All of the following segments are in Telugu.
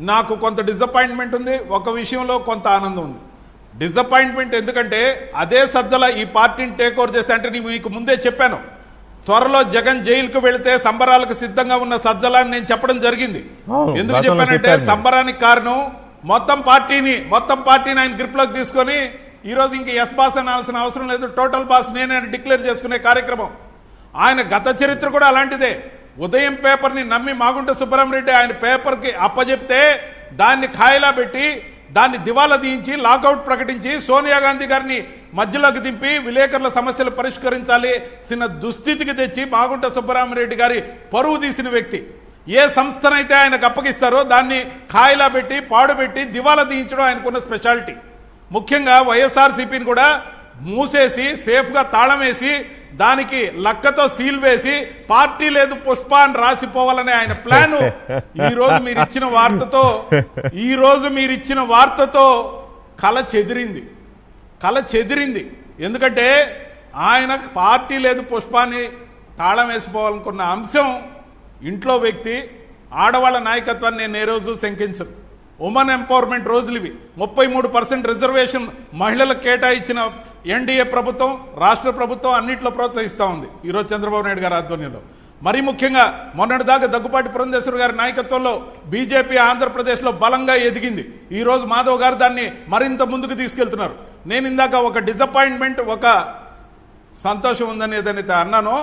నాకు కొంత డిసప్పాయింట్మెంట్ ఉంది, ఒక విషయంలో కొంత ఆనందం ఉంది. డిసప్పాయింట్మెంట్ ఎందుకంటే అదే సజ్జల ఈ పార్టీని టేక్ ఓవర్ చేస్తే, అంటే నేను మీకు ముందే చెప్పాను, త్వరలో జగన్ జైలుకు వెళితే సంబరాలకు సిద్ధంగా ఉన్న సజ్జల అని నేను చెప్పడం జరిగింది. ఎందుకు చెప్పానంటే సంబరానికి కారణం మొత్తం పార్టీని ఆయన గ్రిప్లోకి తీసుకొని ఈరోజు ఇంక ఎస్ బాస్ అనాల్సిన అవసరం లేదు, టోటల్ బాస్ నేనే డిక్లేర్ చేసుకునే కార్యక్రమం. ఆయన గత చరిత్ర కూడా అలాంటిదే. ఉదయం పేపర్ని నమ్మి మాగుంట సుబ్బరామరెడ్డి ఆయన పేపర్కి అప్పచెప్తే దాన్ని ఖాయిలా పెట్టి దాన్ని దివాలా తీయించి లాకౌట్ ప్రకటించి సోనియా గాంధీ గారిని మధ్యలోకి దింపి విలేకరుల సమస్యలు పరిష్కరించాల్సిన దుస్థితికి తెచ్చి మాగుంట సుబ్బరామరెడ్డి గారి పరువు తీసిన వ్యక్తి. ఏ సంస్థనైతే ఆయనకు అప్పగిస్తారో దాన్ని ఖాయిలా పెట్టి పాడుపెట్టి దివాలా తీయించడం ఆయనకున్న స్పెషాలిటీ. ముఖ్యంగా వైఎస్ఆర్సీపీని కూడా మూసేసి సేఫ్గా తాళం వేసి దానికి లక్కతో సీల్ వేసి పార్టీ లేదు పుష్ప అని రాసిపోవాలనే ఆయన ప్లాను ఈ రోజు మీరు ఇచ్చిన వార్తతో కల చెదిరింది. ఎందుకంటే ఆయన పార్టీ లేదు పుష్పాన్ని తాళం వేసిపోవాలనుకున్న అంశం ఇంట్లో వ్యక్తి ఆడవాళ్ళ నాయకత్వాన్ని నేను ఏ రోజు శంకించను. ఉమెన్ ఎంపవర్మెంట్ రోజులు ఇవి. 33% రిజర్వేషన్ మహిళలకు కేటాయించిన ఎన్డీఏ ప్రభుత్వం, రాష్ట్ర ప్రభుత్వం అన్నింటిలో ప్రోత్సహిస్తూ ఉంది ఈరోజు చంద్రబాబు నాయుడు గారి ఆధ్వర్యంలో. మరీ ముఖ్యంగా మొన్నటిదాకా దగ్గుపాటి పురంధేశ్వరి గారి నాయకత్వంలో బీజేపీ ఆంధ్రప్రదేశ్లో బలంగా ఎదిగింది. ఈరోజు మాధవ్ గారు దాన్ని మరింత ముందుకు తీసుకెళ్తున్నారు. నేను ఇందాక ఒక డిసప్పాయింట్మెంట్, ఒక సంతోషం ఉందని ఏదైతే అన్నానో,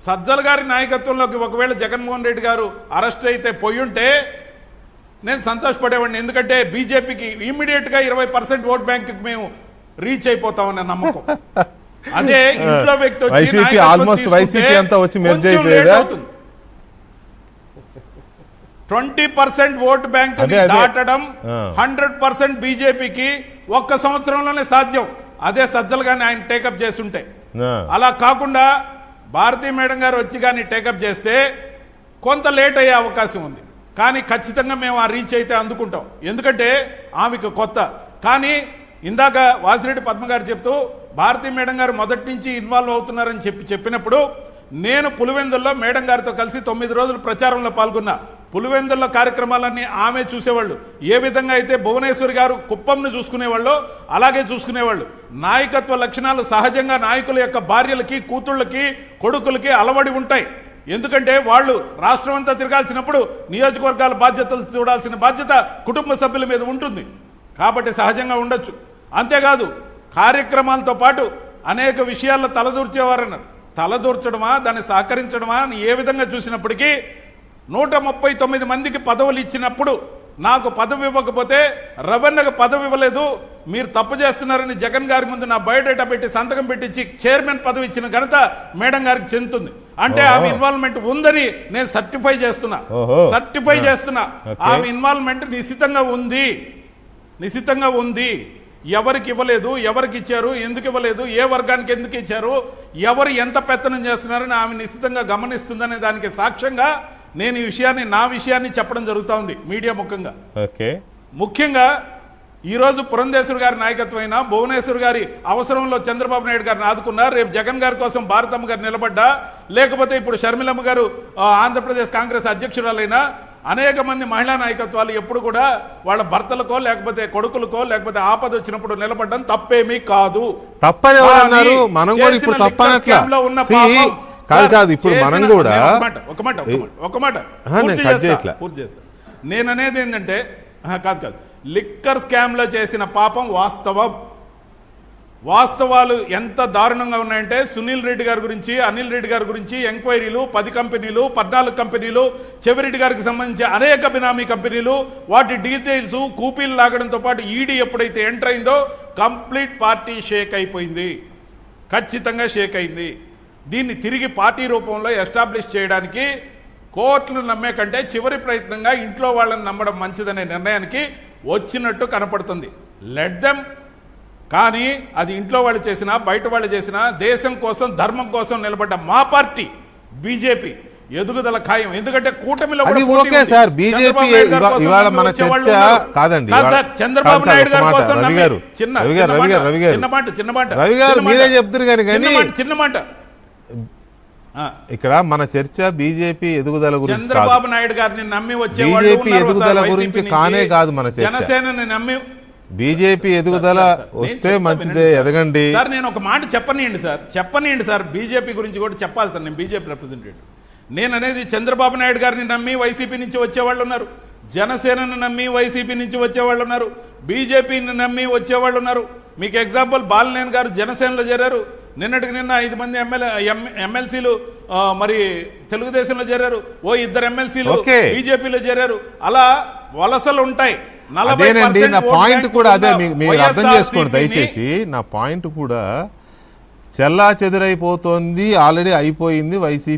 సజ్జల గారి నాయకత్వంలోకి ఒకవేళ జగన్మోహన్ రెడ్డి గారు అరెస్ట్ అయితే పోయుంటే నేను సంతోషపడేవాడిని. ఎందుకంటే బీజేపీకి ఇమ్మీడియట్గా 20% ఓట్ బ్యాంక్ మేము రీచ్ అయిపోతామనే నమ్మకం. అదే ఇంట్లో వ్యక్తి వచ్చి 20% ఓట్ బ్యాంక్ దాటడం 100% బీజేపీకి ఒక్క సంవత్సరంలోనే సాధ్యం. అదే సజ్జలు కానీ ఆయన టేకప్ చేస్తుంటే. అలా కాకుండా భారతీ మేడం గారు వచ్చి కానీ టేకప్ చేస్తే కొంత లేట్ అయ్యే అవకాశం ఉంది. కానీ ఖచ్చితంగా మేము ఆ రీచ్ అయితే అందుకుంటాం. ఎందుకంటే ఆమెకు కొత్త. కానీ ఇందాక వాసిరెడ్డి పద్మ గారు చెప్తూ భారతీ మేడం గారు మొదటి నుంచి ఇన్వాల్వ్ అవుతున్నారని చెప్పినప్పుడు నేను పులివెందుల్లో మేడం గారితో కలిసి 9 రోజులు ప్రచారంలో పాల్గొన్నా. పులివెందుల్లో కార్యక్రమాలన్నీ ఆమె చూసేవాళ్ళు. ఏ విధంగా అయితే భువనేశ్వరి గారు కుప్పంను చూసుకునేవాళ్ళు అలాగే చూసుకునేవాళ్ళు. నాయకత్వ లక్షణాలు సహజంగా నాయకుల యొక్క భార్యలకి, కూతుళ్ళకి, కొడుకులకి అలవడి ఉంటాయి. ఎందుకంటే వాళ్ళు రాష్ట్రం అంతా తిరగాల్సినప్పుడు నియోజకవర్గాల బాధ్యతలు చూడాల్సిన బాధ్యత కుటుంబ సభ్యుల మీద ఉంటుంది. కాబట్టి సహజంగా ఉండొచ్చు. అంతేకాదు కార్యక్రమాలతో పాటు అనేక విషయాల్లో తలదూర్చేవారన్నారు. తలదూర్చడమా, దాన్ని సహకరించడమా అని ఏ విధంగా చూసినప్పటికీ 139 మందికి పదవులు ఇచ్చినప్పుడు నాకు పదవి ఇవ్వకపోతే రవణకు పదవి ఇవ్వలేదు, మీరు తప్పు చేస్తున్నారని జగన్ గారి ముందు నా బయోడేటా పెట్టి సంతకం పెట్టించి చైర్మన్ పదవి ఇచ్చిన ఘనత మేడం గారికి చెందుతుంది. అంటే ఆమె ఇన్వాల్వ్మెంట్ ఉందని నేను సర్టిఫై చేస్తున్నా. ఆమె ఇన్వాల్వ్మెంట్ నిశ్చితంగా ఉంది. ఎవరికి ఇవ్వలేదు, ఎవరికి ఇచ్చారు, ఎందుకు ఇవ్వలేదు, ఏ వర్గానికి ఎందుకు ఇచ్చారు, ఎవరు ఎంత పెత్తనం చేస్తున్నారని ఆమె నిశ్చితంగా గమనిస్తుందనే దానికి సాక్ష్యంగా నేను ఈ విషయాన్ని, నా విషయాన్ని చెప్పడం జరుగుతూ ఉంది మీడియా ముఖంగా. ముఖ్యంగా ఈరోజు పురంధేశ్వరి గారి నాయకత్వమైన భువనేశ్వర్ గారి అవసరంలో చంద్రబాబు నాయుడు గారిని ఆదుకున్నారు. రేపు జగన్ గారి కోసం భారతమ్మ గారు నిలబడ్డా, లేకపోతే ఇప్పుడు షర్మిలమ్మ గారు ఆంధ్రప్రదేశ్ కాంగ్రెస్ అధ్యక్షురాలైనా అనేక మంది మహిళా నాయకత్వాలు ఎప్పుడు కూడా వాళ్ళ భర్తలకో లేకపోతే కొడుకులకో లేకపోతే ఆపద వచ్చినప్పుడు నిలబడడం తప్పేమీ కాదు. తప్పని ఎవరన్నారు? మనం కూడా ఇప్పుడు తప్పనట్లా కాదు. ఇప్పుడు మనం కూడా ఒక మాట పూర్తి చేస్తా. నేను అనేది ఏంటంటే కాదు లిక్కర్ స్కామ్ లో చేసిన పాపం వాస్తవాలు ఎంత దారుణంగా ఉన్నాయంటే సునీల్ రెడ్డి గారి గురించి, అనిల్ రెడ్డి గారి గురించి ఎంక్వైరీలు 10 కంపెనీలు, 14 కంపెనీలు, చెవిరెడ్డి గారికి సంబంధించి అనేక బినామీ కంపెనీలు, వాటి డీటెయిల్స్ కూపీలు లాగడంతో పాటు ఈడీ ఎప్పుడైతే ఎంటర్ అయిందో కంప్లీట్ పార్టీ షేక్ అయిపోయింది. ఖచ్చితంగా షేక్ అయింది. దీన్ని తిరిగి పార్టీ రూపంలో ఎస్టాబ్లిష్ చేయడానికి కోర్టులు నమ్మే కంటే చివరి ప్రయత్నంగా ఇంట్లో వాళ్ళని నమ్మడం మంచిదనే నిర్ణయానికి వచ్చినట్టు కనపడుతుంది. Let them. కానీ అది ఇంట్లో వాళ్ళు చేసినా బయట వాళ్ళు చేసినా దేశం కోసం, ధర్మం కోసం నిలబడ్డ మా పార్టీ బీజేపీ ఎదుగుదల ఖాయం. ఎందుకంటే కూటమిలో చంద్రబాబు నాయుడు గారి కోసం చిన్న మాట మీరే చెప్తారు కానీ చిన్న మాట ఇక్కడ మన చర్చ బీజేపీ ఎదుగుదల గురించి చంద్రబాబు నాయుడు గారిని నమ్మి వచ్చేవాళ్ళు బీజేపీ ఎదుగుదల గురించి కానే కాదు మన చర్చ. జనసేనని నమ్మి బీజేపీ ఎదుగుదల వస్తే మంచిదే, ఎదగండి సార్. నేను ఒక మాట చెప్పనీయండి సార్ బీజేపీ గురించి కూడా చెప్పాలి సార్. నేను బీజేపీ రిప్రజెంటేటివ్. నేను అనేది చంద్రబాబు నాయుడు గారిని నమ్మి వైసీపీ నుంచి వచ్చేవాళ్ళు ఉన్నారు, జనసేనను నమ్మి వైసీపీ నుంచి వచ్చేవాళ్ళు ఉన్నారు, బీజేపీని నమ్మి వచ్చేవాళ్ళు ఉన్నారు. మీకు ఎగ్జాంపుల్ బాలినేని గారు జనసేనలో చేరారు, నిన్నటికి నిన్న 5 మంది ఎమ్మెల్సీలు మరి తెలుగుదేశంలో చేరారు, 2 ఎమ్మెల్సీలు బీజేపీలో చేరారు. అలా వలసలు ఉంటాయి. అదేనండి నా పాయింట్ కూడా అదే, మీరు అర్థం చేసుకోండి దయచేసి. నా పాయింట్ కూడా చెల్లా చెదురైపోతోంది, ఆల్రెడీ అయిపోయింది వైసీపీ.